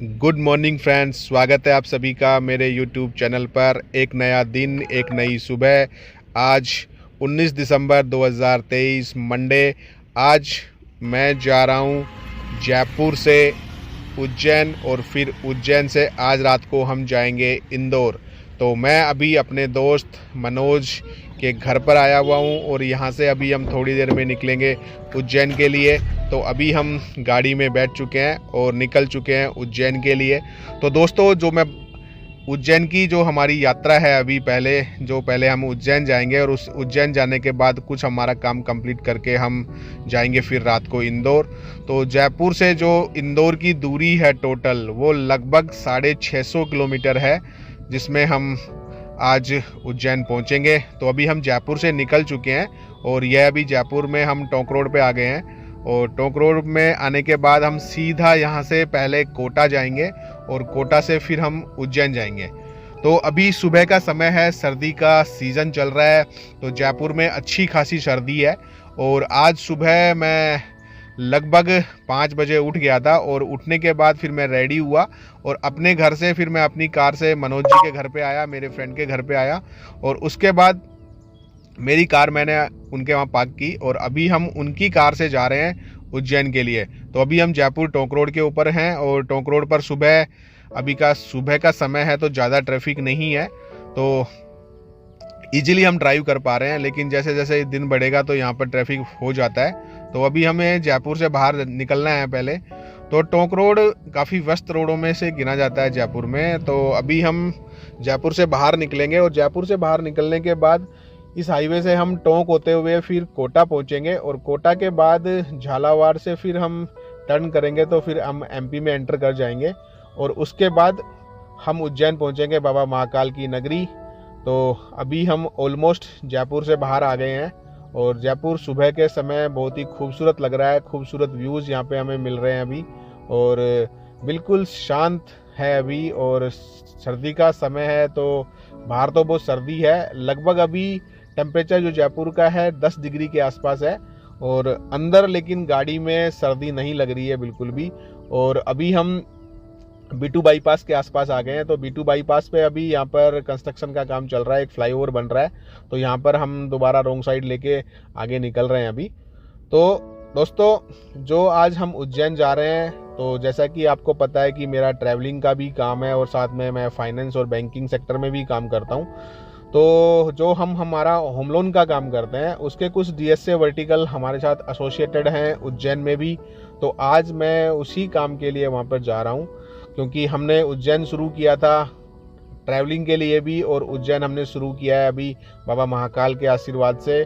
Good morning friends, स्वागत है आप सभी का मेरे यूट्यूब चैनल पर। एक नया दिन, एक नई सुबह। आज 19 दिसंबर 2023 मंडे। आज मैं जा रहा हूँ जयपुर से उज्जैन और फिर उज्जैन से आज रात को हम जाएंगे इंदौर। तो मैं अभी अपने दोस्त मनोज के घर पर आया हुआ हूँ और यहाँ से अभी हम थोड़ी देर में निकलेंगे उज्जैन के लिए। तो अभी हम गाड़ी में बैठ चुके हैं और निकल चुके हैं उज्जैन के लिए। तो दोस्तों, जो मैं उज्जैन की जो हमारी यात्रा है, अभी पहले हम उज्जैन जाएंगे और उस उज्जैन जाने के बाद कुछ हमारा काम कंप्लीट करके हम जाएंगे फिर रात को इंदौर। तो जयपुर से जो इंदौर की दूरी है टोटल, वो लगभग 650 किलोमीटर है, जिसमें हम आज उज्जैन पहुंचेंगे। तो अभी हम जयपुर से निकल चुके हैं और यह अभी जयपुर में हम टोंक रोड पे आ गए हैं। और टोंक रोड में आने के बाद हम सीधा यहाँ से पहले कोटा जाएंगे और कोटा से फिर हम उज्जैन जाएंगे। तो अभी सुबह का समय है, सर्दी का सीज़न चल रहा है, तो जयपुर में अच्छी खासी सर्दी है। और आज सुबह मैं लगभग 5 बजे उठ गया था और उठने के बाद फिर मैं रेडी हुआ और अपने घर से फिर मैं अपनी कार से मनोज जी के घर पे आया, मेरे फ्रेंड के घर पे आया। और उसके बाद मेरी कार मैंने उनके वहाँ पार्क की और अभी हम उनकी कार से जा रहे हैं उज्जैन के लिए। तो अभी हम जयपुर टोंक रोड के ऊपर हैं और टोंक रोड पर सुबह का समय है, तो ज़्यादा ट्रैफिक नहीं है, तो इजीली हम ड्राइव कर पा रहे हैं। लेकिन जैसे जैसे दिन बढ़ेगा तो यहाँ पर ट्रैफिक हो जाता है। तो अभी हमें जयपुर से बाहर निकलना है पहले। तो टोंक रोड काफ़ी व्यस्त रोडों में से गिना जाता है जयपुर में। तो अभी हम जयपुर से बाहर निकलेंगे और जयपुर से बाहर निकलने के बाद इस हाईवे से हम टोंक होते हुए फिर कोटा पहुंचेंगे और कोटा के बाद झालावाड़ से फिर हम टर्न करेंगे तो फिर हम एमपी में एंटर कर जाएंगे और उसके बाद हम उज्जैन पहुंचेंगे, बाबा महाकाल की नगरी। तो अभी हम ऑलमोस्ट जयपुर से बाहर आ गए हैं और जयपुर सुबह के समय बहुत ही खूबसूरत लग रहा है। खूबसूरत व्यूज़ यहाँ पे हमें मिल रहे हैं अभी और बिल्कुल शांत है अभी। और सर्दी का समय है, तो बाहर तो बहुत सर्दी है। लगभग अभी टेम्परेचर जो जयपुर का है 10 डिग्री के आसपास है और अंदर लेकिन गाड़ी में सर्दी नहीं लग रही है बिल्कुल भी। और अभी हम B2 बाईपास के आसपास आ गए हैं। तो B2 बाईपास पे अभी यहाँ पर कंस्ट्रक्शन का काम चल रहा है, एक फ्लाईओवर बन रहा है, तो यहाँ पर हम दोबारा रोंग साइड लेके आगे निकल रहे हैं अभी। तो दोस्तों, जो आज हम उज्जैन जा रहे हैं, तो जैसा कि आपको पता है कि मेरा ट्रैवलिंग का भी काम है और साथ में मैं फाइनेंस और बैंकिंग सेक्टर में भी काम करता हूँ। तो जो हमारा होम लोन का काम करते हैं, उसके कुछ DSA वर्टिकल हमारे साथ एसोसिएटेड हैं उज्जैन में भी। तो आज मैं उसी काम के लिए वहाँ पर जा रहा हूँ, क्योंकि हमने उज्जैन शुरू किया था ट्रैवलिंग के लिए भी और उज्जैन हमने शुरू किया है अभी बाबा महाकाल के आशीर्वाद से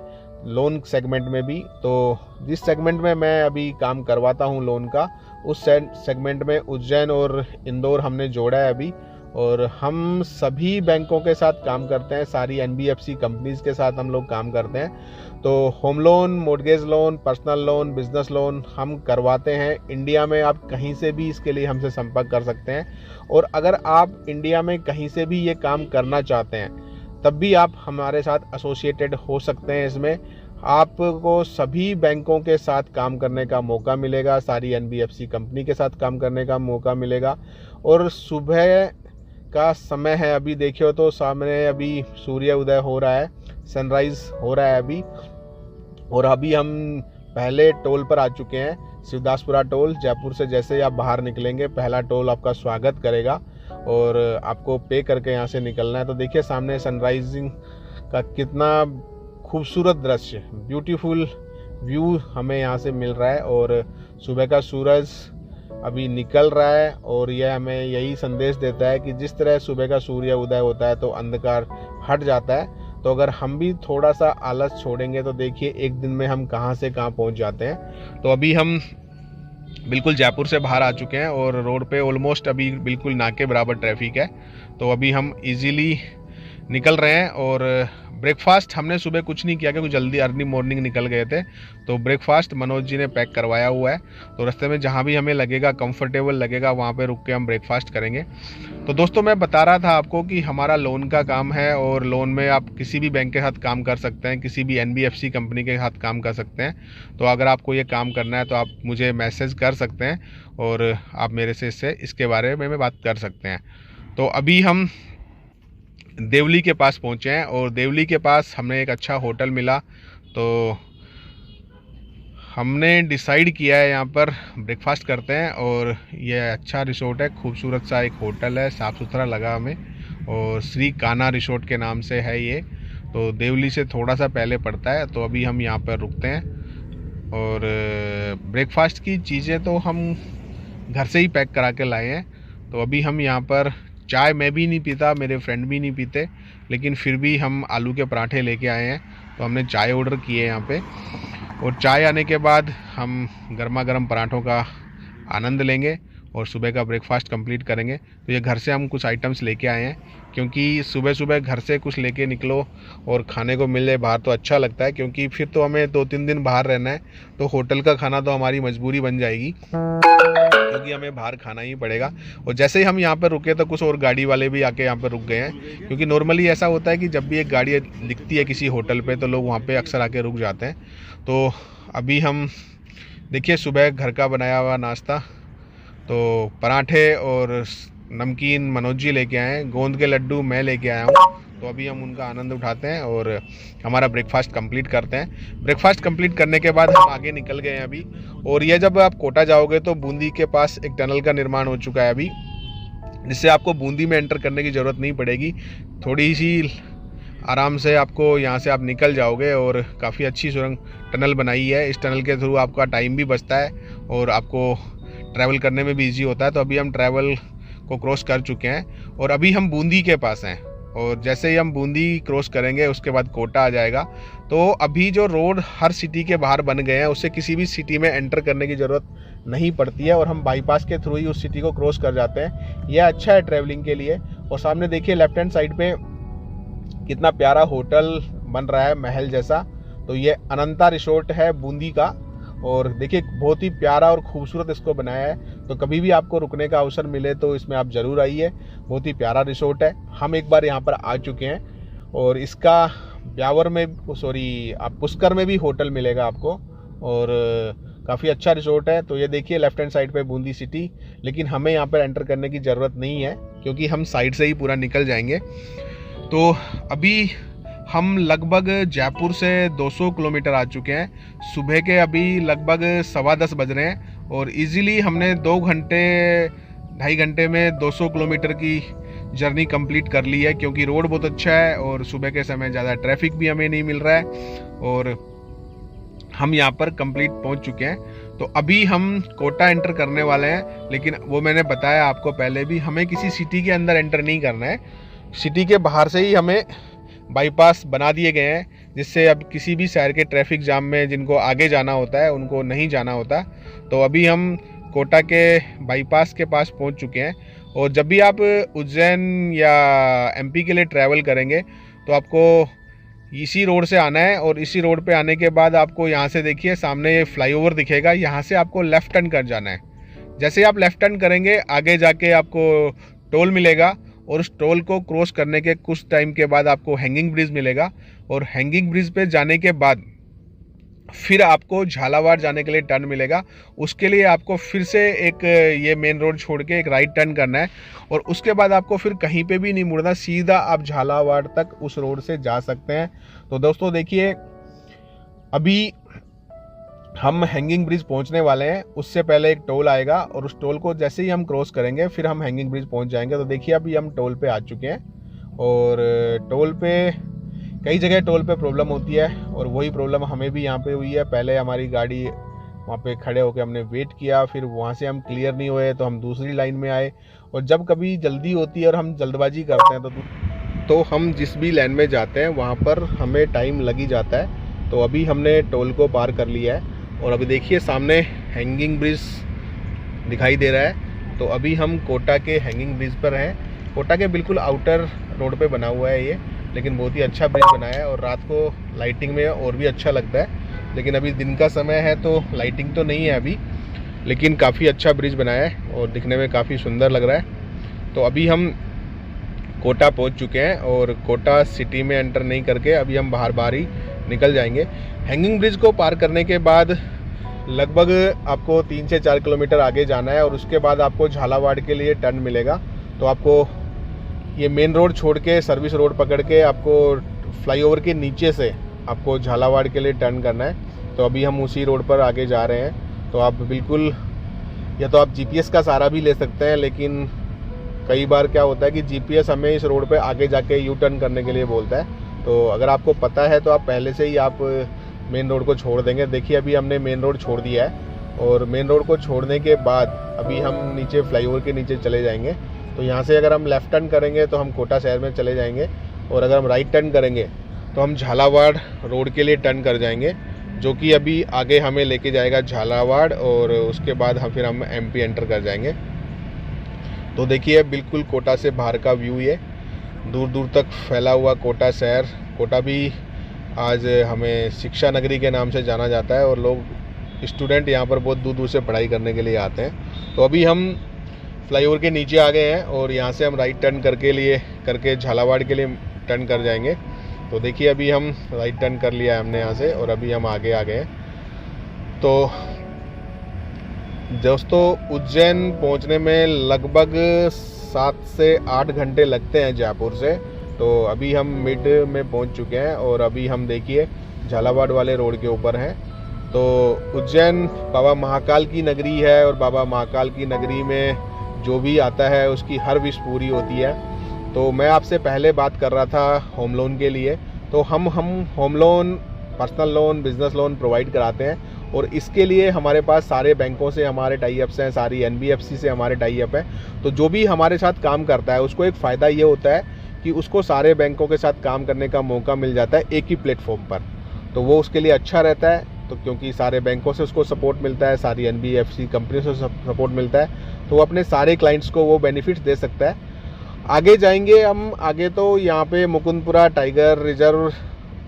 लोन सेगमेंट में भी। तो जिस सेगमेंट में मैं अभी काम करवाता हूँ लोन का, उस सेगमेंट में उज्जैन और इंदौर हमने जोड़ा है अभी। और हम सभी बैंकों के साथ काम करते हैं, सारी NBFC कंपनीज के साथ हम लोग काम करते हैं। तो home loan, mortgage loan, personal loan, business loan हम करवाते हैं। इंडिया में आप कहीं से भी इसके लिए हमसे संपर्क कर सकते हैं। और अगर आप इंडिया में कहीं से भी ये काम करना चाहते हैं, तब भी आप हमारे साथ एसोसिएटेड हो सकते हैं। इसमें आपको सभी बैंकों के साथ काम करने का मौका मिलेगा, सारी NBFC कंपनी के साथ काम करने का मौका मिलेगा। और सुबह का समय है, अभी देखिए तो सामने अभी सूर्य उदय हो रहा है, सनराइज हो रहा है अभी। और अभी हम पहले टोल पर आ चुके हैं, शिवदासपुरा टोल। जयपुर से जैसे ही आप बाहर निकलेंगे, पहला टोल आपका स्वागत करेगा और आपको पे करके यहाँ से निकलना है। तो देखिए सामने सनराइजिंग का कितना खूबसूरत दृश्य, ब्यूटीफुल व्यू हमें यहाँ से मिल रहा है। और सुबह का सूरज अभी निकल रहा है और यह हमें यही संदेश देता है कि जिस तरह सुबह का सूर्य उदय होता है तो अंधकार हट जाता है। तो अगर हम भी थोड़ा सा आलस छोड़ेंगे तो देखिए एक दिन में हम कहाँ से कहाँ पहुँच जाते हैं। तो अभी हम बिल्कुल जयपुर से बाहर आ चुके हैं और रोड पे ऑलमोस्ट अभी बिल्कुल ना के बराबर ट्रैफिक है। तो अभी हम इजीली निकल रहे हैं। और ब्रेकफास्ट हमने सुबह कुछ नहीं किया क्योंकि जल्दी अर्ली मॉर्निंग निकल गए थे, तो ब्रेकफास्ट मनोज जी ने पैक करवाया हुआ है। तो रास्ते में जहाँ भी हमें लगेगा कंफर्टेबल लगेगा वहाँ पे रुक के हम ब्रेकफास्ट करेंगे। तो दोस्तों मैं बता रहा था आपको कि हमारा लोन का काम है, और लोन में आप किसी भी बैंक के साथ काम कर सकते हैं, किसी भी NBFC कंपनी के साथ काम कर सकते हैं। तो अगर आपको ये काम करना है तो आप मुझे मैसेज कर सकते हैं और आप मेरे से इसके बारे में बात कर सकते हैं। तो अभी हम देवली के पास पहुंचे हैं, और देवली के पास हमें एक अच्छा होटल मिला, तो हमने डिसाइड किया है यहाँ पर ब्रेकफास्ट करते हैं। और ये अच्छा रिसोर्ट है, खूबसूरत सा एक होटल है, साफ़ सुथरा लगा हमें, और श्री कान्हा रिसोर्ट के नाम से है ये। तो देवली से थोड़ा सा पहले पड़ता है, तो अभी हम यहाँ पर रुकते हैं। और ब्रेकफास्ट की चीज़ें तो हम घर से ही पैक करा के लाए हैं। तो अभी हम यहाँ पर, चाय मैं भी नहीं पीता, मेरे फ्रेंड भी नहीं पीते, लेकिन फिर भी हम आलू के पराठे लेके आए हैं, तो हमने चाय ऑर्डर की है यहाँ पे। और चाय आने के बाद हम गर्मा गर्म पराठों का आनंद लेंगे और सुबह का ब्रेकफास्ट कंप्लीट करेंगे। तो ये घर से हम कुछ आइटम्स लेके आए हैं, क्योंकि सुबह सुबह घर से कुछ लेके निकलो और खाने को मिले बाहर तो अच्छा लगता है, क्योंकि फिर तो हमें 2-3 दिन बाहर रहना है, तो होटल का खाना तो हमारी मजबूरी बन जाएगी, क्योंकि हमें बाहर खाना ही पड़ेगा। और जैसे ही हम यहाँ पर रुके तो कुछ और गाड़ी वाले भी आके यहाँ पर रुक गए हैं, क्योंकि नॉर्मली ऐसा होता है कि जब भी एक गाड़ी दिखती है किसी होटल पे तो लोग वहाँ पे अक्सर आके रुक जाते हैं। तो अभी हम देखिए सुबह घर का बनाया हुआ नाश्ता, तो पराठे और नमकीन मनोज जी लेके आए हैं, गोंद के लड्डू मैं लेके आया हूँ। तो अभी हम उनका आनंद उठाते हैं और हमारा ब्रेकफास्ट कंप्लीट करते हैं। ब्रेकफास्ट कंप्लीट करने के बाद हम आगे निकल गए हैं अभी। और ये जब आप कोटा जाओगे तो बूंदी के पास एक टनल का निर्माण हो चुका है अभी, जिससे आपको बूंदी में एंटर करने की ज़रूरत नहीं पड़ेगी। थोड़ी सी आराम से आपको यहाँ से आप निकल जाओगे, और काफ़ी अच्छी सुरंग टनल बनाई है। इस टनल के थ्रू आपका टाइम भी बचता है और आपको ट्रैवल करने में भी ईजी होता है। तो अभी हम ट्रैवल को क्रॉस कर चुके हैं और अभी हम बूंदी के पास हैं, और जैसे ही हम बूंदी क्रॉस करेंगे उसके बाद कोटा आ जाएगा। तो अभी जो रोड हर सिटी के बाहर बन गए हैं, उससे किसी भी सिटी में एंटर करने की ज़रूरत नहीं पड़ती है, और हम बाईपास के थ्रू ही उस सिटी को क्रॉस कर जाते हैं। यह अच्छा है ट्रैवलिंग के लिए। और सामने देखिए लेफ्ट हैंड साइड पे कितना प्यारा होटल बन रहा है, महल जैसा। तो ये अनंता रिसोर्ट है बूंदी का, और देखिए बहुत ही प्यारा और खूबसूरत इसको बनाया है। तो कभी भी आपको रुकने का अवसर मिले तो इसमें आप ज़रूर आइए, बहुत ही प्यारा रिसोर्ट है। हम एक बार यहाँ पर आ चुके हैं, और इसका ब्यावर में आप पुष्कर में भी होटल मिलेगा आपको, और काफ़ी अच्छा रिसोर्ट है। तो ये देखिए लेफ्ट हैंड साइड पे बूंदी सिटी, लेकिन हमें यहाँ पर एंटर करने की ज़रूरत नहीं है, क्योंकि हम साइड से ही पूरा निकल जाएंगे। तो अभी हम लगभग जयपुर से 200 किलोमीटर आ चुके हैं। सुबह के अभी लगभग 10:15 बज रहे हैं, और इजीली हमने 2-2.5 घंटे में 200 किलोमीटर की जर्नी कंप्लीट कर ली है, क्योंकि रोड बहुत अच्छा है और सुबह के समय ज़्यादा ट्रैफिक भी हमें नहीं मिल रहा है, और हम यहाँ पर कंप्लीट पहुँच चुके हैं। तो अभी हम कोटा एंटर करने वाले हैं, लेकिन वो मैंने बताया आपको पहले भी, हमें किसी सिटी के अंदर एंटर नहीं करना है। सिटी के बाहर से ही हमें बाईपास बना दिए गए हैं, जिससे अब किसी भी शहर के ट्रैफिक जाम में जिनको आगे जाना होता है उनको नहीं जाना होता। तो अभी हम कोटा के बाईपास के पास पहुंच चुके हैं। और जब भी आप उज्जैन या MP के लिए ट्रैवल करेंगे तो आपको इसी रोड से आना है, और इसी रोड पे आने के बाद आपको यहाँ से देखिए सामने ये फ्लाईओवर दिखेगा, यहाँ से आपको लेफ़्ट टर्न कर जाना है। जैसे आप लेफ़्ट टर्न करेंगे आगे जाके आपको टोल मिलेगा, और उस टोल को क्रॉस करने के कुछ टाइम के बाद आपको हैंगिंग ब्रिज मिलेगा, और हैंगिंग ब्रिज पे जाने के बाद फिर आपको झालावाड़ जाने के लिए टर्न मिलेगा। उसके लिए आपको फिर से एक ये मेन रोड छोड़ के एक राइट टर्न करना है, और उसके बाद आपको फिर कहीं पे भी नहीं मुड़ना, सीधा आप झालावाड़ तक उस रोड से जा सकते हैं। तो दोस्तों देखिए अभी हम हैंगिंग ब्रिज पहुंचने वाले हैं, उससे पहले एक टोल आएगा, और उस टोल को जैसे ही हम क्रॉस करेंगे फिर हम हैंगिंग ब्रिज पहुंच जाएंगे। तो देखिए अभी हम टोल पे आ चुके हैं, और टोल पे कई जगह टोल पे प्रॉब्लम होती है, और वही प्रॉब्लम हमें भी यहाँ पे हुई है। पहले हमारी गाड़ी वहाँ पे खड़े होकर हमने वेट किया, फिर वहाँ से हम क्लियर नहीं हुए तो हम दूसरी लाइन में आए, और जब कभी जल्दी होती है और हम जल्दबाजी करते हैं तो हम जिस भी लाइन में जाते हैं वहाँ पर हमें टाइम लग ही जाता है। तो अभी हमने टोल को पार कर लिया है, और अभी देखिए सामने हैंगिंग ब्रिज दिखाई दे रहा है। तो अभी हम कोटा के हैंगिंग ब्रिज पर हैं। कोटा के बिल्कुल आउटर रोड पे बना हुआ है ये, लेकिन बहुत ही अच्छा ब्रिज बनाया है और रात को लाइटिंग में और भी अच्छा लगता है। लेकिन अभी दिन का समय है तो लाइटिंग तो नहीं है अभी, लेकिन काफ़ी अच्छा ब्रिज बनाया है और दिखने में काफ़ी सुंदर लग रहा है। तो अभी हम कोटा पहुंच चुके हैं और कोटा सिटी में एंटर नहीं करके अभी हम बाहर ही निकल जाएंगे। हैंगिंग ब्रिज को पार करने के बाद लगभग आपको 3 से 4 किलोमीटर आगे जाना है और उसके बाद आपको झालावाड़ के लिए टर्न मिलेगा। तो आपको ये मेन रोड छोड़ के सर्विस रोड पकड़ के आपको फ्लाईओवर के नीचे से आपको झालावाड़ के लिए टर्न करना है। तो अभी हम उसी रोड पर आगे जा रहे हैं। तो आप बिल्कुल, या तो आप जीपीएस का सहारा भी ले सकते हैं, लेकिन कई बार क्या होता है कि जीपीएस हमें इस रोड पे आगे जाके यू टर्न करने के लिए बोलता है। तो अगर आपको पता है तो आप पहले से ही आप मेन रोड को छोड़ देंगे। देखिए अभी हमने मेन रोड छोड़ दिया है और मेन रोड को छोड़ने के बाद अभी हम नीचे फ्लाईओवर के नीचे चले जाएंगे। तो यहाँ से अगर हम लेफ़्ट टर्न करेंगे तो हम कोटा शहर में चले जाएंगे और अगर हम राइट टर्न करेंगे तो हम झालावाड़ रोड के लिए टर्न कर जाएंगे, जो कि अभी आगे हमें लेके जाएगा झालावाड़ और उसके बाद फिर हम एमपी एंटर कर जाएंगे। तो देखिए बिल्कुल कोटा से बाहर का व्यू, ये दूर दूर तक फैला हुआ कोटा शहर। कोटा भी आज हमें शिक्षा नगरी के नाम से जाना जाता है और लोग स्टूडेंट यहाँ पर बहुत दूर दूर से पढ़ाई करने के लिए आते हैं। तो अभी हम फ्लाईओवर के नीचे आ गए हैं और यहाँ से हम राइट टर्न करके झालावाड़ के लिए टर्न कर जाएंगे। तो देखिए अभी हम राइट टर्न कर लिया है हमने यहाँ से और अभी हम आगे आ गए हैं। तो दोस्तों उज्जैन पहुंचने में लगभग 7 से 8 घंटे लगते हैं जयपुर से। तो अभी हम मिड में पहुंच चुके हैं और अभी हम देखिए झालावाड़ वाले रोड के ऊपर हैं। तो उज्जैन बाबा महाकाल की नगरी है और बाबा महाकाल की नगरी में जो भी आता है उसकी हर विश पूरी होती है। तो मैं आपसे पहले बात कर रहा था होम लोन के लिए। तो हम home loan, personal loan, business loan provide कराते हैं और इसके लिए हमारे पास सारे बैंकों से हमारे टाई अप्स हैं, सारी एनबीएफसी से हमारे टाई अप हैं। तो जो भी हमारे साथ काम करता है उसको एक फ़ायदा ये होता है कि उसको सारे बैंकों के साथ काम करने का मौका मिल जाता है एक ही प्लेटफॉर्म पर। तो वो उसके लिए अच्छा रहता है। तो क्योंकि सारे बैंकों से उसको सपोर्ट मिलता है, सारी एनबीएफसी कंपनी से सपोर्ट मिलता है, तो वो अपने सारे क्लाइंट्स को वो बेनिफिट्स दे सकता है। आगे जाएंगे हम, आगे तो यहाँ पे मुकुंदपुरा टाइगर रिजर्व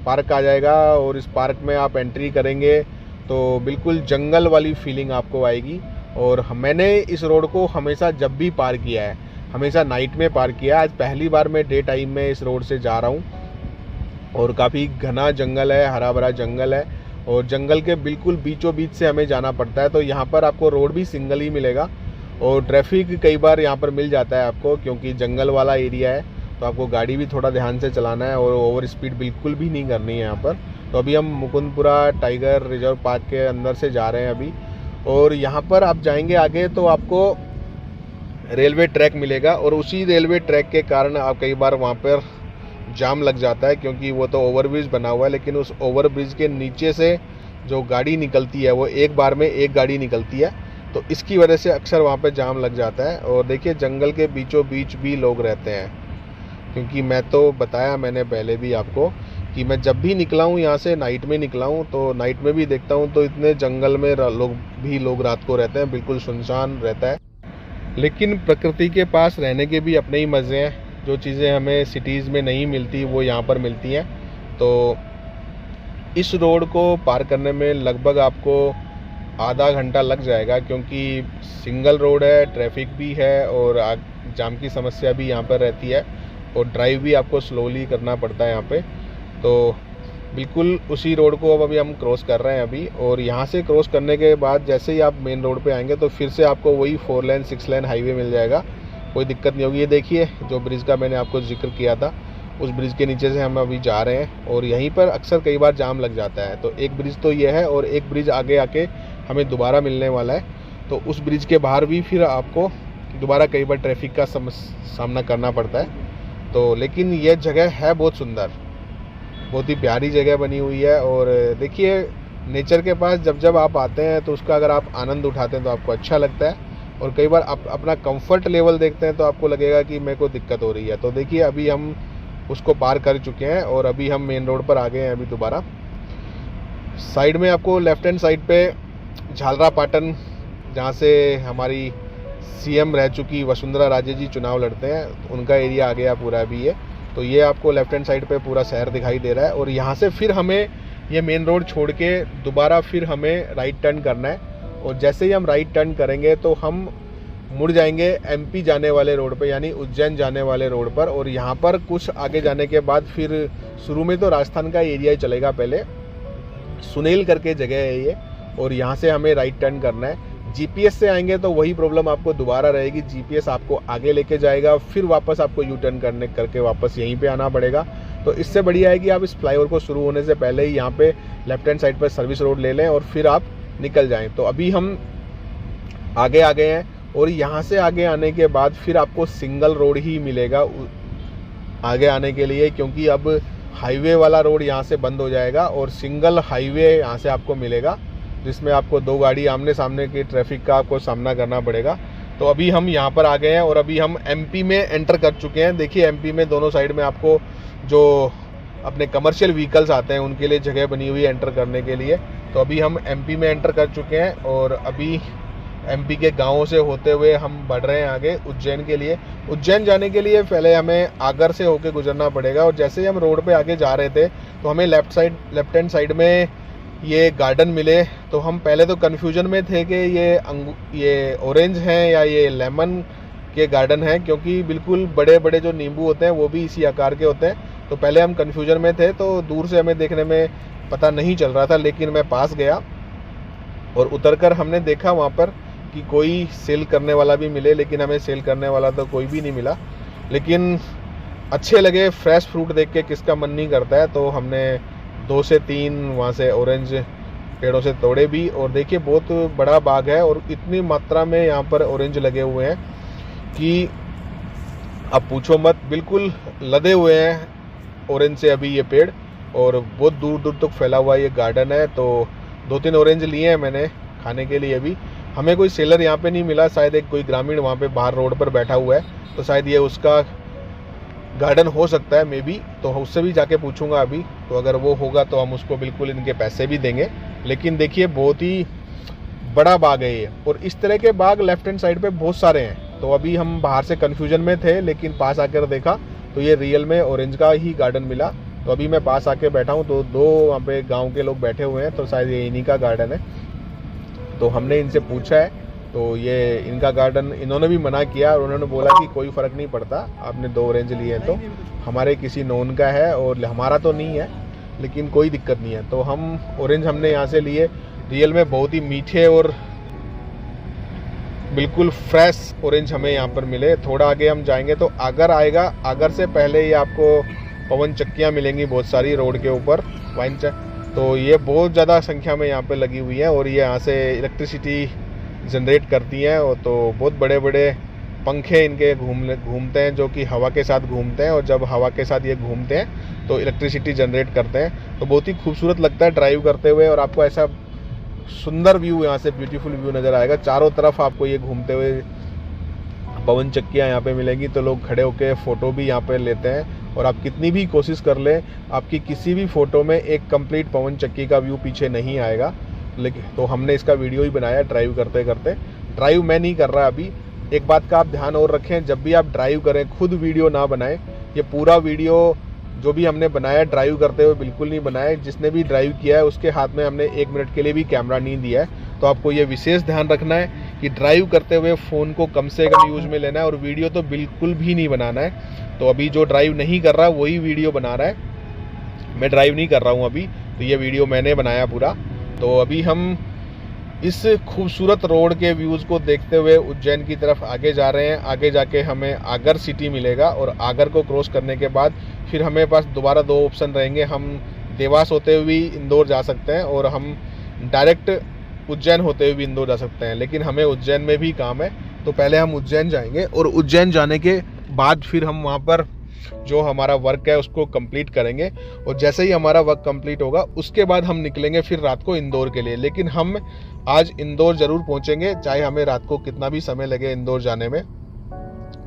पार्क आ जाएगा और इस पार्क में आप एंट्री करेंगे तो बिल्कुल जंगल वाली फीलिंग आपको आएगी। और मैंने इस रोड को हमेशा जब भी पार किया है, हमेशा नाइट में पार किया है। आज पहली बार मैं डे टाइम में इस रोड से जा रहा हूँ और काफ़ी घना जंगल है, हरा भरा जंगल है और जंगल के बिल्कुल बीचों बीच से हमें जाना पड़ता है। तो यहाँ पर आपको रोड भी सिंगल ही मिलेगा और ट्रैफिक कई बार यहाँ पर मिल जाता है आपको, क्योंकि जंगल वाला एरिया है। तो आपको गाड़ी भी थोड़ा ध्यान से चलाना है और ओवर स्पीड बिल्कुल भी नहीं करनी है यहाँ पर। तो अभी हम मुकुंदपुरा टाइगर रिजर्व पार्क के अंदर से जा रहे हैं अभी। और यहाँ पर आप जाएंगे आगे तो आपको रेलवे ट्रैक मिलेगा और उसी रेलवे ट्रैक के कारण आप कई बार वहाँ पर जाम लग जाता है, क्योंकि वो तो ओवरब्रिज बना हुआ है, लेकिन उस ओवरब्रिज के नीचे से जो गाड़ी निकलती है वो एक बार में एक गाड़ी निकलती है। तो इसकी वजह से अक्सर वहाँ पे जाम लग जाता है। और देखिए जंगल के बीचों बीच भी लोग रहते हैं, क्योंकि मैं तो बताया मैंने पहले भी आपको कि मैं जब भी निकला हूँ यहाँ से नाइट में निकला हूँ, तो नाइट में भी देखता हूँ तो इतने जंगल में लोग रात को रहते हैं, बिल्कुल सुनसान रहता है। लेकिन प्रकृति के पास रहने के भी अपने ही मज़े हैं। जो चीज़ें हमें सिटीज़ में नहीं मिलती वो यहाँ पर मिलती हैं। तो इस रोड को पार करने में लगभग आपको आधा घंटा लग जाएगा, क्योंकि सिंगल रोड है, ट्रैफिक भी है और जाम की समस्या भी यहाँ पर रहती है और ड्राइव भी आपको स्लोली करना पड़ता है यहाँ पे। तो बिल्कुल उसी रोड को अब अभी हम क्रॉस कर रहे हैं अभी। और यहाँ से क्रॉस करने के बाद जैसे ही आप मेन रोड पे आएंगे तो फिर से आपको वही 4 लेन 6 लेन हाईवे मिल जाएगा, कोई दिक्कत नहीं होगी। ये देखिए जो ब्रिज का मैंने आपको जिक्र किया था, उस ब्रिज के नीचे से हम अभी जा रहे हैं और यहीं पर अक्सर कई बार जाम लग जाता है। तो एक ब्रिज तो ये है और एक ब्रिज आगे आके हमें दोबारा मिलने वाला है। तो उस ब्रिज के बाहर भी फिर आपको दोबारा कई बार ट्रैफिक का सामना करना पड़ता है। तो लेकिन यह जगह है बहुत सुंदर, बहुत ही प्यारी जगह बनी हुई है। और देखिए नेचर के पास जब आप आते हैं तो उसका अगर आप आनंद उठाते हैं तो आपको अच्छा लगता है। और कई बार आप अपना कंफर्ट लेवल देखते हैं तो आपको लगेगा कि मेरे को दिक्कत हो रही है। तो देखिए अभी हम उसको पार कर चुके हैं और अभी हम मेन रोड पर आ गए हैं अभी दोबारा। साइड में आपको लेफ्ट हैंड साइड पे झालरा पाटन, जहाँ से हमारी सीएम रह चुकी वसुंधरा राजे जी चुनाव लड़ते हैं, उनका एरिया आ गया पूरा अभी ये। तो ये आपको लेफ्ट हैंड साइड पे पूरा शहर दिखाई दे रहा है। और यहाँ से फिर हमें ये मेन रोड छोड़ के दोबारा फिर हमें राइट टर्न करना है। और जैसे ही हम राइट टर्न करेंगे तो हम मुड़ जाएंगे एमपी जाने वाले रोड पे, यानी उज्जैन जाने वाले रोड पर। और यहाँ पर कुछ आगे जाने के बाद फिर शुरू में तो राजस्थान का एरिया ही चलेगा, पहले सुनेल करके जगह है ये, और यहाँ से हमें राइट टर्न करना है। जीपीएस से आएंगे तो वही प्रॉब्लम आपको दोबारा रहेगी, जीपीएस आपको आगे लेके जाएगा, फिर वापस आपको यू टर्न करके वापस यहीं पे आना पड़ेगा। तो इससे बढ़िया है कि आप इस फ्लाईओवर को शुरू होने से पहले ही यहाँ पे लेफ्ट हैंड साइड पर सर्विस रोड ले लें और फिर आप निकल जाएं। तो अभी हम आगे आ गए हैं और यहाँ से आगे आने के बाद फिर आपको सिंगल रोड ही मिलेगा आगे आने के लिए, क्योंकि अब हाईवे वाला रोड यहाँ से बंद हो जाएगा और सिंगल हाईवे यहाँ से आपको मिलेगा, जिसमें आपको 2 गाड़ी आमने सामने की ट्रैफिक का आपको सामना करना पड़ेगा। तो अभी हम यहाँ पर आ गए हैं और अभी हम एमपी में एंटर कर चुके हैं। देखिए एमपी में दोनों साइड में आपको जो अपने कमर्शियल व्हीकल्स आते हैं उनके लिए जगह बनी हुई है एंटर करने के लिए। तो अभी हम एमपी में एंटर कर चुके हैं और अभी एमपी के गाँवों से होते हुए हम बढ़ रहे हैं आगे उज्जैन के लिए। उज्जैन जाने के लिए पहले हमें आगर से होकर गुजरना पड़ेगा। और जैसे ही हम रोड पे आगे जा रहे थे तो हमें लेफ्ट हैंड साइड में ये गार्डन मिले। तो हम पहले तो कन्फ्यूजन में थे कि ये ऑरेंज हैं या ये लेमन के गार्डन हैं, क्योंकि बिल्कुल बड़े बड़े जो नींबू होते हैं वो भी इसी आकार के होते हैं। तो पहले हम कन्फ्यूजन में थे, तो दूर से हमें देखने में पता नहीं चल रहा था, लेकिन मैं पास गया और उतरकर हमने देखा वहाँ पर कि कोई सेल करने वाला भी मिले, लेकिन हमें सेल करने वाला तो कोई भी नहीं मिला। लेकिन अच्छे लगे, फ्रेश फ्रूट देख के किसका मन नहीं करता है। तो हमने 2 से 3 वहाँ से ऑरेंज पेड़ों से तोड़े भी। और देखिए बहुत बड़ा बाग है और इतनी मात्रा में यहाँ पर ऑरेंज लगे हुए हैं कि अब पूछो मत, बिल्कुल लदे हुए हैं ऑरेंज से अभी ये पेड़, और बहुत दूर दूर तक फैला हुआ ये गार्डन है। तो 2-3 ऑरेंज लिए हैं मैंने खाने के लिए। अभी हमें कोई सेलर यहाँ पे नहीं मिला, शायद एक कोई ग्रामीण वहाँ पे बाहर रोड पर बैठा हुआ है, तो शायद ये उसका गार्डन हो सकता है मे बी। तो उससे भी जाके पूछूंगा अभी, तो अगर वो होगा तो हम उसको बिल्कुल इनके पैसे भी देंगे। लेकिन देखिए बहुत ही बड़ा बाग है ये, और इस तरह के बाग लेफ्ट हैंड साइड पे बहुत सारे हैं। तो अभी हम बाहर से कन्फ्यूजन में थे, लेकिन पास आकर देखा तो ये रियल में ऑरेंज का ही गार्डन मिला। तो अभी मैं पास आके बैठा हूँ तो 2 वहाँ पे गाँव के लोग बैठे हुए हैं, तो शायद ये इन्हीं का गार्डन है। तो हमने इनसे पूछा है तो ये इनका गार्डन, इन्होंने भी मना किया और उन्होंने बोला कि कोई फ़र्क नहीं पड़ता, आपने 2 ऑरेंज लिए हैं तो हमारे किसी नोन का है और हमारा तो नहीं है, लेकिन कोई दिक्कत नहीं है। तो हम ऑरेंज हमने यहाँ से लिए, रियल में बहुत ही मीठे और बिल्कुल फ्रेश ऑरेंज हमें यहाँ पर मिले। थोड़ा आगे हम जाएंगे तो आगर आएगा, आगर से पहले ही आपको पवन चक्कियाँ मिलेंगी बहुत सारी रोड के ऊपर, वाइन। तो ये बहुत ज़्यादा संख्या में यहाँ पे लगी हुई है और ये यहाँ से इलेक्ट्रिसिटी जनरेट करती हैं। और तो बहुत बड़े बड़े पंखे इनके घूमते हैं, जो कि हवा के साथ घूमते हैं, और जब हवा के साथ ये घूमते हैं तो इलेक्ट्रिसिटी जनरेट करते हैं। तो बहुत ही खूबसूरत लगता है ड्राइव करते हुए, और आपको ऐसा सुंदर व्यू यहाँ से, ब्यूटीफुल व्यू नज़र आएगा। चारों तरफ आपको ये घूमते हुए पवन चक्कियाँ यहाँ पे मिलेंगी, तो लोग खड़े होकर फ़ोटो भी यहाँ पे लेते हैं। और आप कितनी भी कोशिश कर लें, आपकी किसी भी फ़ोटो में एक कंप्लीट पवन चक्की का व्यू पीछे नहीं आएगा। लेकिन तो हमने इसका वीडियो ही बनाया ड्राइव करते करते। ड्राइव मैं नहीं कर रहा अभी। एक बात का आप ध्यान और रखें, जब भी आप ड्राइव करें खुद वीडियो ना बनाएं। ये पूरा वीडियो जो भी हमने बनाया ड्राइव करते हुए बिल्कुल नहीं बनाया। जिसने भी ड्राइव किया है उसके हाथ में हमने 1 मिनट के लिए भी कैमरा नहीं दिया है। तो आपको ये विशेष ध्यान रखना है कि ड्राइव करते हुए फ़ोन को कम से कम यूज़ में लेना है, और वीडियो तो बिल्कुल भी नहीं बनाना है। तो अभी जो ड्राइव नहीं कर रहा वही वीडियो बना रहा है, मैं ड्राइव नहीं कर रहा हूँ अभी। तो ये वीडियो मैंने बनाया पूरा। तो अभी हम इस खूबसूरत रोड के व्यूज़ को देखते हुए उज्जैन की तरफ आगे जा रहे हैं। आगे जाके हमें आगर सिटी मिलेगा, और आगर को क्रॉस करने के बाद फिर हमें पास दोबारा 2 ऑप्शन रहेंगे। हम देवास होते हुए इंदौर जा सकते हैं, और हम डायरेक्ट उज्जैन होते हुए भी इंदौर जा सकते हैं। लेकिन हमें उज्जैन में भी काम है, तो पहले हम उज्जैन जाएंगे, और उज्जैन जाने के बाद फिर हम वहाँ पर जो हमारा वर्क है उसको कंप्लीट करेंगे। और जैसे ही हमारा वर्क कंप्लीट होगा उसके बाद हम निकलेंगे फिर रात को इंदौर के लिए। लेकिन हम आज इंदौर ज़रूर पहुंचेंगे, चाहे हमें रात को कितना भी समय लगे इंदौर जाने में।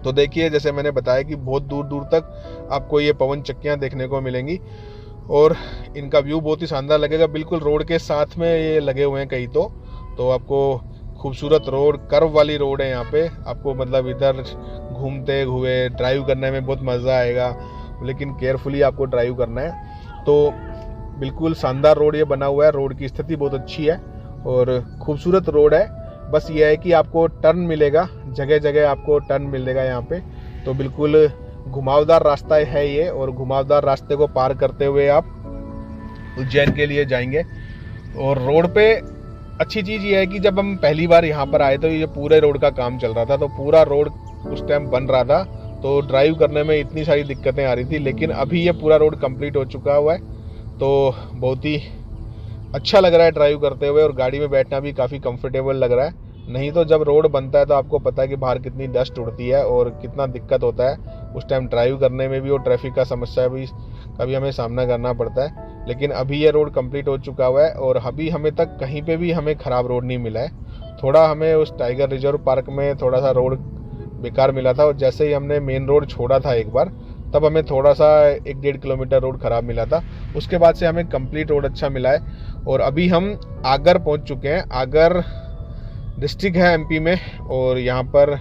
तो देखिए जैसे मैंने बताया कि बहुत दूर दूर तक आपको ये पवन चक्कियाँ देखने को मिलेंगी, और इनका व्यू बहुत ही शानदार लगेगा। बिल्कुल रोड के साथ में ये लगे हुए हैं कहीं तो आपको खूबसूरत रोड, कर्व वाली रोड है यहाँ पे। आपको मतलब इधर घूमते हुए ड्राइव करने में बहुत मज़ा आएगा। लेकिन केयरफुली आपको ड्राइव करना है। तो बिल्कुल शानदार रोड ये बना हुआ है, रोड की स्थिति बहुत अच्छी है और खूबसूरत रोड है। बस ये है कि आपको टर्न मिलेगा, जगह जगह आपको टर्न मिलेगा यहाँ पे। तो बिल्कुल घुमावदार रास्ता है ये, और घुमावदार रास्ते को पार करते हुए आप उज्जैन के लिए जाएंगे। और रोड पे अच्छी चीज़ ये है कि जब हम पहली बार यहाँ पर आए तो ये पूरे रोड का काम चल रहा था, तो पूरा रोड उस टाइम बन रहा था, तो ड्राइव करने में इतनी सारी दिक्कतें आ रही थी। लेकिन अभी ये पूरा रोड कंप्लीट हो चुका हुआ है, तो बहुत ही अच्छा लग रहा है ड्राइव करते हुए, और गाड़ी में बैठना भी काफ़ी कंफर्टेबल लग रहा है। नहीं तो जब रोड बनता है तो आपको पता है कि बाहर कितनी डस्ट उड़ती है और कितना दिक्कत होता है उस टाइम ड्राइव करने में भी, और ट्रैफिक का समस्या भी कभी हमें सामना करना पड़ता है। लेकिन अभी ये रोड कंप्लीट हो चुका हुआ है और अभी हमें तक कहीं पे भी हमें ख़राब रोड नहीं मिला है। थोड़ा हमें उस टाइगर रिजर्व पार्क में थोड़ा सा रोड बेकार मिला था, और जैसे ही हमने मेन रोड छोड़ा था एक बार, तब हमें थोड़ा सा 1-1.5 किलोमीटर रोड ख़राब मिला था। उसके बाद से हमें कंप्लीट रोड अच्छा मिला है। और अभी हम आगर पहुंच चुके हैं। आगर डिस्ट्रिक्ट है एमपी में, और यहाँ पर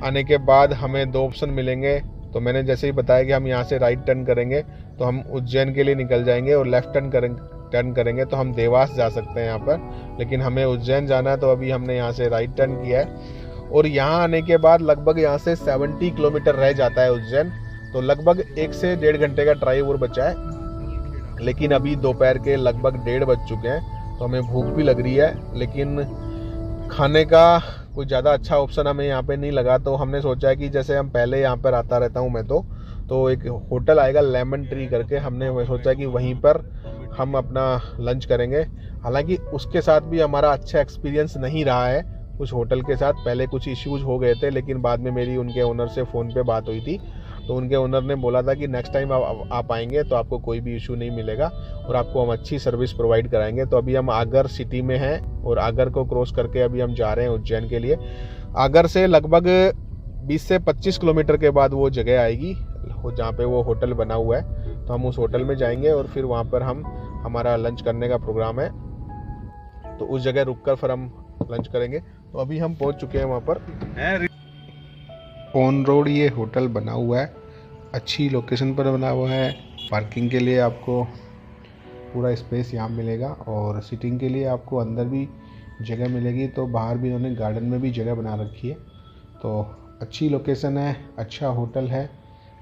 आने के बाद हमें 2 ऑप्शन मिलेंगे। तो मैंने जैसे ही बताया कि हम यहाँ से राइट टर्न करेंगे तो हम उज्जैन के लिए निकल जाएंगे, और लेफ़्ट टर्न करेंगे तो हम देवास जा सकते हैं यहाँ पर। लेकिन हमें उज्जैन जाना है, तो अभी हमने यहाँ से राइट टर्न किया है। और यहाँ आने के बाद लगभग यहाँ से 70 किलोमीटर रह जाता है उज्जैन, तो लगभग 1 से 1.5 घंटे का ड्राइव और बचा है। लेकिन अभी दोपहर के लगभग 1:30 बज चुके हैं, तो हमें भूख भी लग रही है, लेकिन खाने का कोई ज़्यादा अच्छा ऑप्शन हमें यहाँ पे नहीं लगा। तो हमने सोचा है कि जैसे हम पहले यहाँ पर आता रहता हूँ मैं, तो एक होटल आएगा लेमन ट्री करके, हमने सोचा कि वहीं पर हम अपना लंच करेंगे। हालांकि उसके साथ भी हमारा अच्छा एक्सपीरियंस नहीं रहा है, उस होटल के साथ पहले कुछ इश्यूज हो गए थे, लेकिन बाद में मेरी उनके ओनर से फ़ोन पे बात हुई थी, तो उनके ओनर ने बोला था कि नेक्स्ट टाइम आप आएंगे तो आपको कोई भी इशू नहीं मिलेगा और आपको हम अच्छी सर्विस प्रोवाइड कराएंगे। तो अभी हम आगर सिटी में हैं, और आगर को क्रॉस करके अभी हम जा रहे हैं उज्जैन के लिए। आगर से लगभग 20 से 25 किलोमीटर के बाद वो जगह आएगी जहाँ पे वो होटल बना हुआ है, तो हम उस होटल में जाएंगे और फिर वहाँ पर हमारा लंच करने का प्रोग्राम है, तो उस जगह रुककर फिर हम लंच करेंगे। तो अभी हम पहुँच चुके हैं वहाँ पर। ऑन रोड ये होटल बना हुआ है, अच्छी लोकेशन पर बना हुआ है। पार्किंग के लिए आपको पूरा स्पेस यहाँ मिलेगा, और सिटिंग के लिए आपको अंदर भी जगह मिलेगी, तो बाहर भी उन्होंने गार्डन में भी जगह बना रखी है। तो अच्छी लोकेशन है, अच्छा होटल है।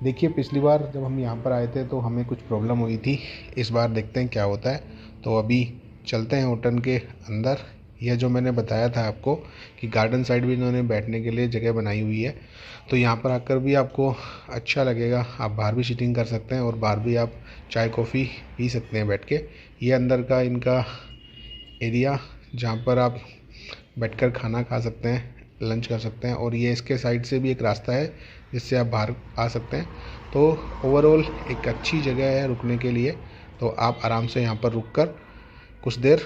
देखिए पिछली बार जब हम यहाँ पर आए थे तो हमें कुछ प्रॉब्लम हुई थी, इस बार देखते हैं क्या होता है। तो अभी चलते हैं होटल के अंदर। यह जो मैंने बताया था आपको कि गार्डन साइड भी इन्होंने बैठने के लिए जगह बनाई हुई है, तो यहाँ पर आकर भी आपको अच्छा लगेगा। आप बाहर भी सीटिंग कर सकते हैं और बाहर भी आप चाय कॉफ़ी पी सकते हैं बैठ के। ये अंदर का इनका एरिया जहाँ पर आप बैठकर खाना खा सकते हैं, लंच कर सकते हैं, और ये इसके साइड से भी एक रास्ता है जिससे आप बाहर आ सकते हैं। तो ओवरऑल एक अच्छी जगह है रुकने के लिए, तो आप आराम से यहाँ पर रुककर कुछ देर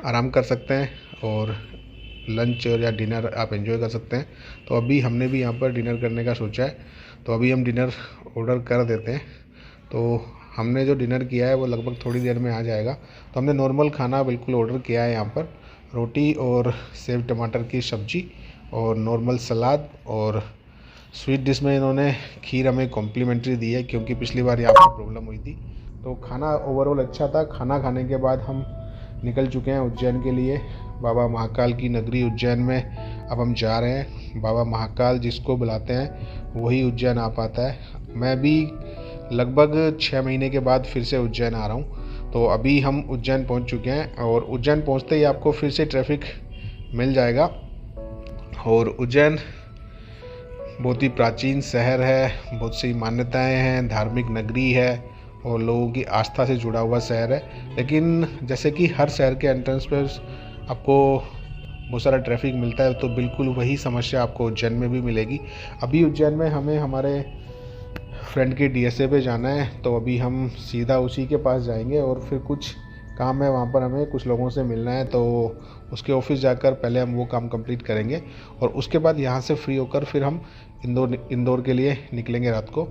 आराम कर सकते हैं और लंच या डिनर आप एंजॉय कर सकते हैं। तो अभी हमने भी यहाँ पर डिनर करने का सोचा है, तो अभी हम डिनर ऑर्डर कर देते हैं। तो हमने जो डिनर किया है वो लगभग थोड़ी देर में आ जाएगा। तो हमने नॉर्मल खाना बिल्कुल ऑर्डर किया है, यहाँ पर रोटी और सेव टमाटर की सब्ज़ी और नॉर्मल सलाद, और स्वीट डिश में इन्होंने खीर हमें कॉम्प्लीमेंट्री दी है, क्योंकि पिछली बार यहाँ पर प्रॉब्लम हुई थी। तो खाना ओवरऑल अच्छा था। खाना खाने के बाद हम निकल चुके हैं उज्जैन के लिए। बाबा महाकाल की नगरी उज्जैन में अब हम जा रहे हैं। बाबा महाकाल जिसको बुलाते हैं वही उज्जैन आ पाता है। मैं भी लगभग 6 महीने के बाद फिर से उज्जैन आ रहा हूँ। तो अभी हम उज्जैन पहुँच चुके हैं, और उज्जैन पहुँचते ही आपको फिर से ट्रैफिक मिल जाएगा। और उज्जैन बहुत ही प्राचीन शहर है, बहुत सी मान्यताएं हैं, धार्मिक नगरी है और लोगों की आस्था से जुड़ा हुआ शहर है। लेकिन जैसे कि हर शहर के एंट्रेंस पर आपको बहुत सारा ट्रैफिक मिलता है, तो बिल्कुल वही समस्या आपको उज्जैन में भी मिलेगी। अभी उज्जैन में हमें हमारे फ्रेंड के डीएसए पे जाना है, तो अभी हम सीधा उसी के पास जाएंगे, और फिर कुछ काम है वहाँ पर, हमें कुछ लोगों से मिलना है, तो उसके ऑफिस जाकर पहले हम वो काम कंप्लीट करेंगे, और उसके बाद यहाँ से फ्री होकर फिर हम इंदौर के लिए निकलेंगे रात को।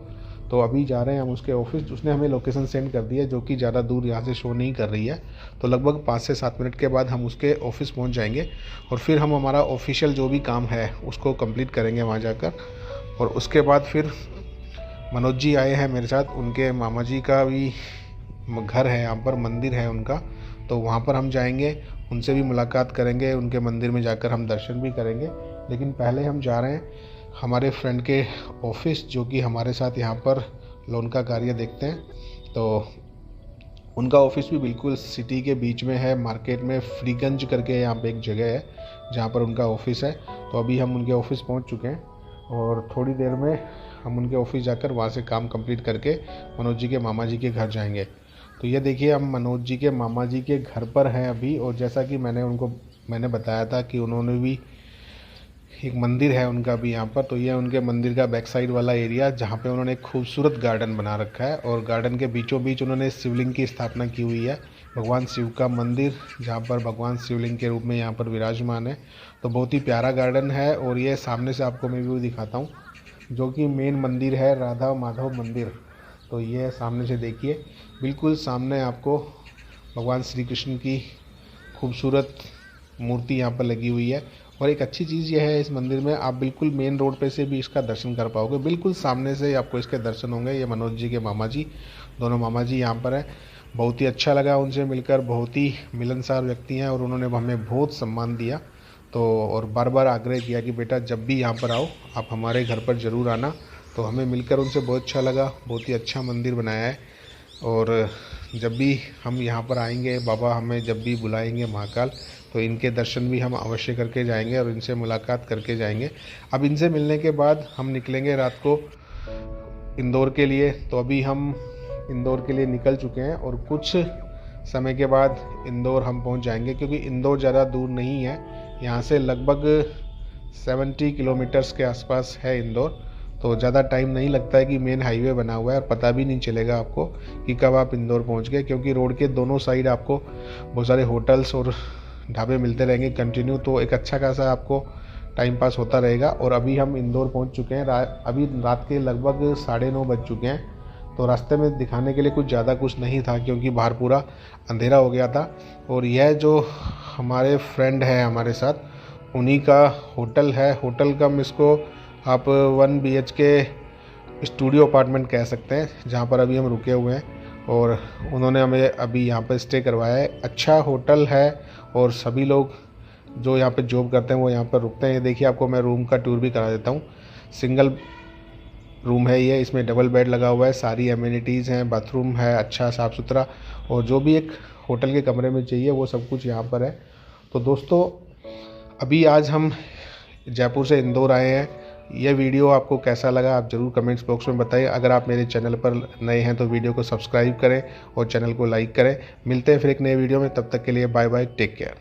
तो अभी जा रहे हैं हम उसके ऑफिस। उसने हमें लोकेशन सेंड कर दी है, जो कि ज़्यादा दूर यहाँ से शो नहीं कर रही है। तो लगभग 5 से 7 मिनट के बाद हम उसके ऑफिस पहुँच जाएंगे, और फिर हम हमारा ऑफिशियल जो भी काम है उसको कंप्लीट करेंगे वहाँ जाकर। और उसके बाद फिर मनोज जी आए हैं मेरे साथ, उनके मामा जी का भी घर है यहाँ पर, मंदिर है उनका, तो वहाँ पर हम जाएंगे, उनसे भी मुलाकात करेंगे, उनके मंदिर में जाकर हम दर्शन भी करेंगे। लेकिन पहले हम जा रहे हैं हमारे फ्रेंड के ऑफिस, जो कि हमारे साथ यहाँ पर लोन का कार्य देखते हैं। तो उनका ऑफिस भी बिल्कुल सिटी के बीच में है, मार्केट में फ्रीगंज करके यहाँ पे एक जगह है जहाँ पर उनका ऑफिस है। तो अभी हम उनके ऑफिस पहुँच चुके हैं और थोड़ी देर में हम उनके ऑफिस जाकर वहाँ से काम कंप्लीट करके मनोज जी के मामा जी के घर जाएंगे। तो ये देखिए, हम मनोज जी के मामा जी के घर पर हैं अभी, और जैसा कि मैंने बताया था कि उन्होंने भी एक मंदिर है उनका भी यहाँ पर। तो ये उनके मंदिर का बैक साइड वाला एरिया, जहाँ पे उन्होंने एक खूबसूरत गार्डन बना रखा है, और गार्डन के बीचों बीच उन्होंने शिवलिंग की स्थापना की हुई है, भगवान शिव का मंदिर, जहाँ पर भगवान शिवलिंग के रूप में यहाँ पर विराजमान है। तो बहुत ही प्यारा गार्डन है। और ये सामने से आपको मैं व्यू दिखाता हूँ, जो कि मेन मंदिर है, राधा माधव मंदिर। तो ये सामने से देखिए, बिल्कुल सामने आपको भगवान श्री कृष्ण की खूबसूरत मूर्ति यहाँ पर लगी हुई है। और एक अच्छी चीज़ यह है इस मंदिर में, आप बिल्कुल मेन रोड पे से भी इसका दर्शन कर पाओगे, बिल्कुल सामने से आपको इसके दर्शन होंगे। ये मनोज जी के मामा जी, दोनों मामा जी यहाँ पर हैं। बहुत ही अच्छा लगा उनसे मिलकर, बहुत ही मिलनसार व्यक्ति हैं, और उन्होंने हमें बहुत सम्मान दिया। तो और बार बार आग्रह किया कि बेटा जब भी यहाँ पर आओ आप हमारे घर पर ज़रूर आना। तो हमें मिलकर उनसे बहुत अच्छा लगा, बहुत ही अच्छा मंदिर बनाया है। और जब भी हम यहाँ पर आएंगे, बाबा हमें जब भी बुलाएंगे महाकाल, तो इनके दर्शन भी हम अवश्य करके जाएंगे और इनसे मुलाकात करके जाएंगे। अब इनसे मिलने के बाद हम निकलेंगे रात को इंदौर के लिए। तो अभी हम इंदौर के लिए निकल चुके हैं, और कुछ समय के बाद इंदौर हम पहुंच जाएंगे, क्योंकि इंदौर ज़्यादा दूर नहीं है, यहाँ से लगभग 70 किलोमीटर्स के आसपास है इंदौर। तो ज़्यादा टाइम नहीं लगता है कि मेन हाईवे बना हुआ है, और पता भी नहीं चलेगा आपको कि कब आप इंदौर पहुंच गए, क्योंकि रोड के दोनों साइड आपको बहुत सारे होटल्स और ढाबे मिलते रहेंगे कंटिन्यू। तो एक अच्छा खासा आपको टाइम पास होता रहेगा। और अभी हम इंदौर पहुंच चुके हैं, अभी रात के लगभग 9:30 बज चुके हैं। तो रास्ते में दिखाने के लिए कुछ नहीं था, क्योंकि बाहर पूरा अंधेरा हो गया था। और यह जो हमारे फ्रेंड है हमारे साथ, उन्हीं का होटल है। होटल का इसको आप 1 BHK स्टूडियो अपार्टमेंट कह सकते हैं, जहाँ पर अभी हम रुके हुए हैं। और उन्होंने हमें अभी यहाँ पर स्टे करवाया है। अच्छा होटल है, और सभी लोग जो यहाँ पे जॉब करते हैं वो यहाँ पर रुकते हैं। ये देखिए, आपको मैं रूम का टूर भी करा देता हूँ। सिंगल रूम है ये, इसमें डबल बेड लगा हुआ है, सारी एमिनिटीज़ हैं, बाथरूम है अच्छा साफ़ सुथरा, और जो भी एक होटल के कमरे में चाहिए वो सब कुछ यहाँ पर है। तो दोस्तों, अभी आज हम जयपुर से इंदौर आए हैं। यह वीडियो आपको कैसा लगा आप ज़रूर कमेंट्स बॉक्स में बताइए। अगर आप मेरे चैनल पर नए हैं तो वीडियो को सब्सक्राइब करें और चैनल को लाइक करें। मिलते हैं फिर एक नए वीडियो में, तब तक के लिए बाय बाय, टेक केयर।